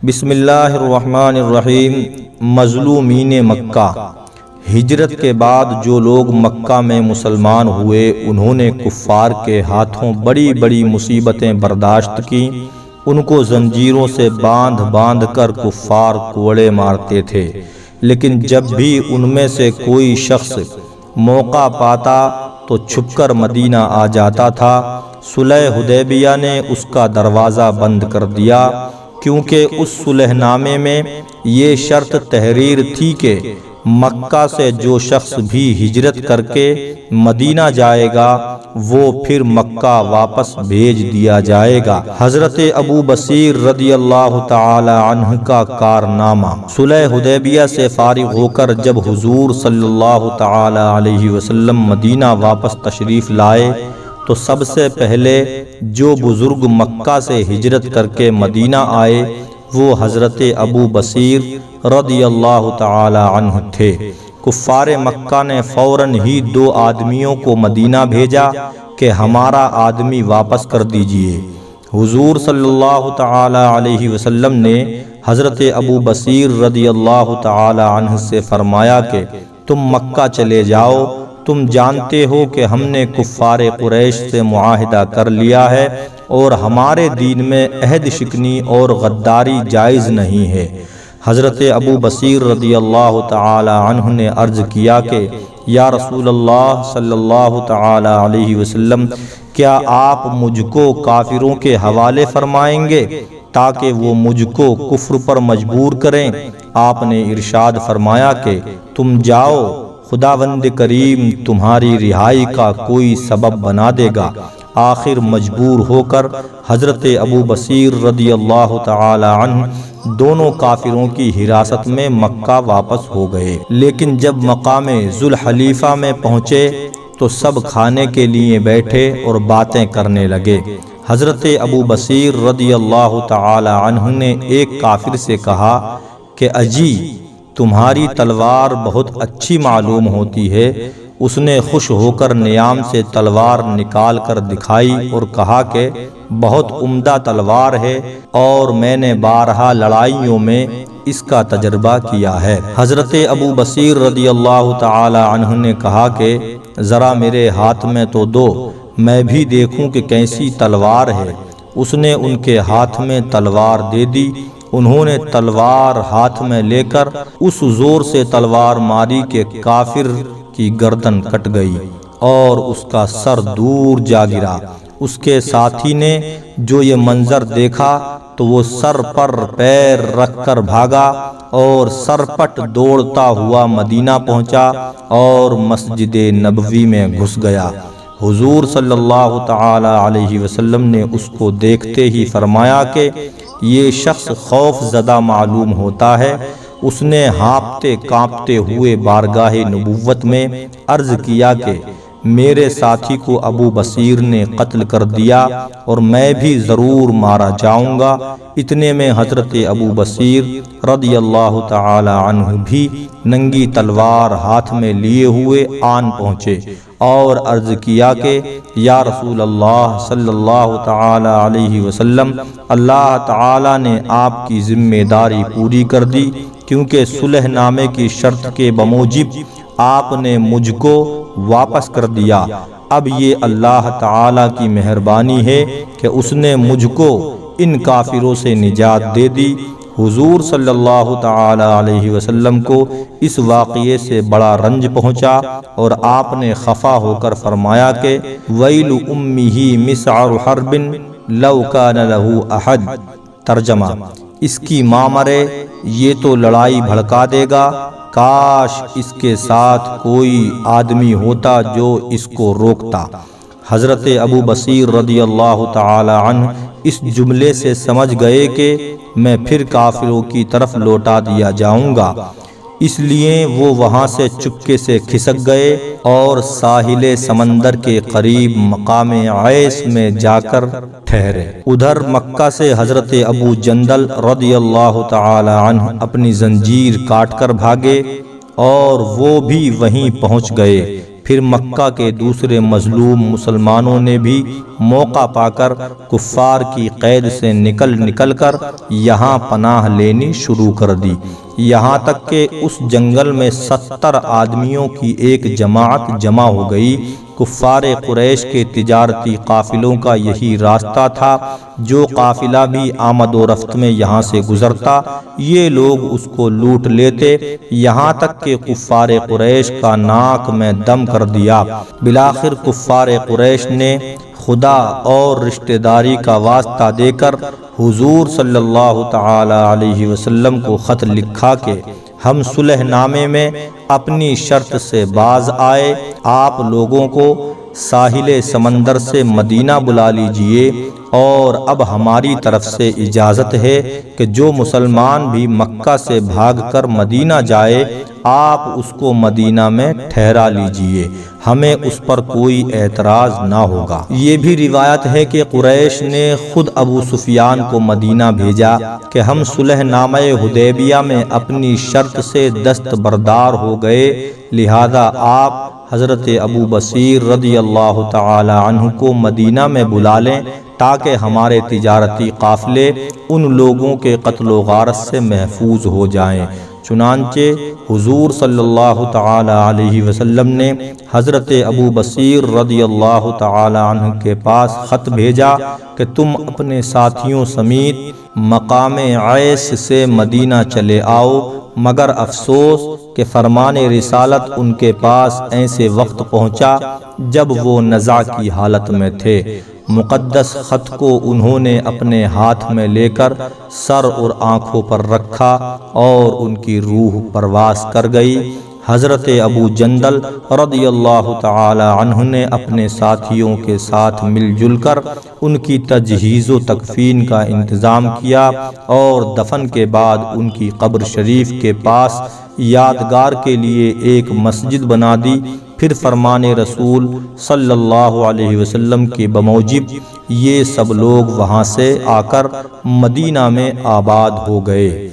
بسم اللہ الرحمن الرحیم۔ مظلومین مکہ۔ ہجرت کے بعد جو لوگ مکہ میں مسلمان ہوئے انہوں نے کفار کے ہاتھوں بڑی بڑی مصیبتیں برداشت کی۔ ان کو زنجیروں سے باندھ باندھ کر کفار کوڑے مارتے تھے، لیکن جب بھی ان میں سے کوئی شخص موقع پاتا تو چھپ کر مدینہ آ جاتا تھا۔ صلح حدیبیہ نے اس کا دروازہ بند کر دیا، کیونکہ اس صلح نامے میں یہ شرط تحریر تھی کہ مکہ سے جو شخص بھی ہجرت کر کے مدینہ جائے گا وہ پھر مکہ واپس بھیج دیا جائے گا۔ حضرت ابو بصیر رضی اللہ تعالی عنہ کا کارنامہ۔ صلح حدیبیہ سے فارغ ہو کر جب حضور صلی اللہ تعالی علیہ وسلم مدینہ واپس تشریف لائے تو سب سے پہلے جو بزرگ مکہ سے ہجرت کر کے مدینہ آئے وہ حضرت ابو بصیر رضی اللہ تعالی عنہ تھے۔ کفار مکہ نے فوراً ہی 2 آدمیوں کو مدینہ بھیجا کہ ہمارا آدمی واپس کر دیجئے۔ حضور صلی اللہ تعالی علیہ وسلم نے حضرت ابو بصیر رضی اللہ تعالی عنہ سے فرمایا کہ تم مکہ چلے جاؤ، تم جانتے ہو کہ ہم نے کفار قریش سے معاہدہ کر لیا ہے اور ہمارے دین میں عہد شکنی اور غداری جائز نہیں ہے۔ حضرت ابو بصیر رضی اللہ تعالی عنہ نے عرض کیا کہ یا رسول اللہ صلی اللہ تعالی علیہ وسلم، کیا آپ مجھ کو کافروں کے حوالے فرمائیں گے تاکہ وہ مجھ کو کفر پر مجبور کریں؟ آپ نے ارشاد فرمایا کہ تم جاؤ، خداوند کریم تمہاری رہائی کا کوئی سبب بنا دے گا۔ آخر مجبور ہو کر حضرت ابو بصیر رضی اللہ تعالی عنہ دونوں کافروں کی حراست میں مکہ واپس ہو گئے، لیکن جب مقام ذوالحلیفہ میں پہنچے تو سب کھانے کے لیے بیٹھے اور باتیں کرنے لگے۔ حضرت ابو بصیر رضی اللہ تعالی عنہ نے ایک کافر سے کہا کہ اجی تمہاری تلوار بہت اچھی معلوم ہوتی ہے۔ اس نے خوش ہو کر نیام سے تلوار نکال کر دکھائی اور کہا کہ بہت عمدہ تلوار ہے اور میں نے بارہا لڑائیوں میں اس کا تجربہ کیا ہے۔ حضرت ابو بصیر رضی اللہ تعالی عنہ نے کہا کہ ذرا میرے ہاتھ میں تو دو، میں بھی دیکھوں کہ کیسی تلوار ہے۔ اس نے ان کے ہاتھ میں تلوار دے دی۔ انہوں نے تلوار ہاتھ میں لے کر اس زور سے تلوار ماری کہ کافر کی گردن کٹ گئی اور اس کا سر دور جا گرا۔ اس کے ساتھی نے جو یہ منظر دیکھا تو وہ سر پر پیر رکھ کر بھاگا اور سرپٹ دوڑتا ہوا مدینہ پہنچا اور مسجد نبوی میں گھس گیا۔ حضور صلی اللہ تعالی علیہ وسلم نے اس کو دیکھتے ہی فرمایا کہ یہ شخص خوف زدہ معلوم ہوتا ہے۔ اس نے ہانپتے کانپتے ہوئے بارگاہ نبوت میں عرض کیا کہ میرے ساتھی کو ابو بصیر نے قتل کر دیا اور میں بھی ضرور مارا جاؤں گا۔ اتنے میں حضرت ابو بصیر رضی اللہ تعالی عنہ بھی ننگی تلوار ہاتھ میں لیے ہوئے آن پہنچے اور عرض کیا کہ یا رسول اللہ صلی اللہ تعالی علیہ وسلم، اللہ تعالی نے آپ کی ذمہ داری پوری کر دی، کیونکہ صلح نامے کی شرط کے بموجب آپ نے مجھ کو واپس کر دیا۔ اب یہ اللہ تعالی کی مہربانی ہے کہ اس نے مجھ کو ان کافروں سے نجات دے دی۔ حضور صلی اللہ تعالی علیہ وسلم کو اس واقعے سے بڑا رنج پہنچا اور آپ نے خفا ہو کر فرمایا کہ ویل امہ مسعر حرب لو کان لہ احد۔ ترجمہ: اس کی ماں مرے، یہ تو لڑائی بھڑکا دے گا، کاش اس کے ساتھ کوئی آدمی ہوتا جو اس کو روکتا۔ حضرت ابو بصیر رضی اللہ تعالی عنہ اس جملے سے سمجھ گئے کہ میں پھر کافروں کی طرف لوٹا دیا جاؤں گا، اس لیے وہ وہاں سے چپکے سے کھسک گئے اور ساحل سمندر کے قریب مقام عیس میں جا کر ٹھہرے۔ ادھر مکہ سے حضرت ابو جندل رضی اللہ تعالی عنہ اپنی زنجیر کاٹ کر بھاگے اور وہ بھی وہیں پہنچ گئے۔ پھر مکہ کے دوسرے مظلوم مسلمانوں نے بھی موقع پا کر کفار کی قید سے نکل کر یہاں پناہ لینی شروع کر دی، یہاں تک کہ اس جنگل میں 70 آدمیوں کی ایک جماعت جمع ہو گئی۔ کفار قریش کے تجارتی قافلوں کا یہی راستہ تھا، جو قافلہ بھی آمد و رفت میں یہاں سے گزرتا یہ لوگ اس کو لوٹ لیتے، یہاں تک کہ کفار قریش کا ناک میں دم کر دیا۔ بالآخر کفار قریش نے خدا اور رشتہ داری کا واسطہ دے کر حضور صلی اللہ تعالی علیہ وسلم کو خط لکھا کہ ہم صلح نامے میں اپنی شرط سے باز آئے، آپ لوگوں کو ساحل سمندر سے مدینہ بلا لیجئے، اور اب ہماری طرف سے اجازت ہے کہ جو مسلمان بھی مکہ سے بھاگ کر مدینہ جائے آپ اس کو مدینہ میں ٹھہرا لیجئے، ہمیں اس پر کوئی اعتراض نہ ہوگا۔ یہ بھی روایت ہے کہ قریش نے خود ابو سفیان کو مدینہ بھیجا کہ ہم صلح نامہ حدیبیہ میں اپنی شرط سے دستبردار ہو گئے، لہذا آپ حضرت ابو بصیر رضی اللہ تعالی عنہ کو مدینہ میں بلا لیں تاکہ ہمارے تجارتی قافلے ان لوگوں کے قتل و غارت سے محفوظ ہو جائیں۔ چنانچہ حضور صلی اللہ تعالی علیہ وسلم نے حضرت ابو بصیر رضی اللہ تعالی عنہ کے پاس خط بھیجا کہ تم اپنے ساتھیوں سمیت مقام عیس سے مدینہ چلے آؤ، مگر افسوس کہ فرمان رسالت ان کے پاس ایسے وقت پہنچا جب وہ نزع کی حالت میں تھے۔ مقدس خط کو انہوں نے اپنے ہاتھ میں لے کر سر اور آنکھوں پر رکھا اور ان کی روح پرواز کر گئی۔ حضرت ابو جندل رضی اللہ تعالی عنہ نے اپنے ساتھیوں کے ساتھ مل جل کر ان کی تجہیز و تکفین کا انتظام کیا اور دفن کے بعد ان کی قبر شریف کے پاس یادگار کے لیے ایک مسجد بنا دی۔ پھر فرمان رسول صلی اللہ علیہ وسلم کے بموجب یہ سب لوگ وہاں سے آ کر مدینہ میں آباد ہو گئے۔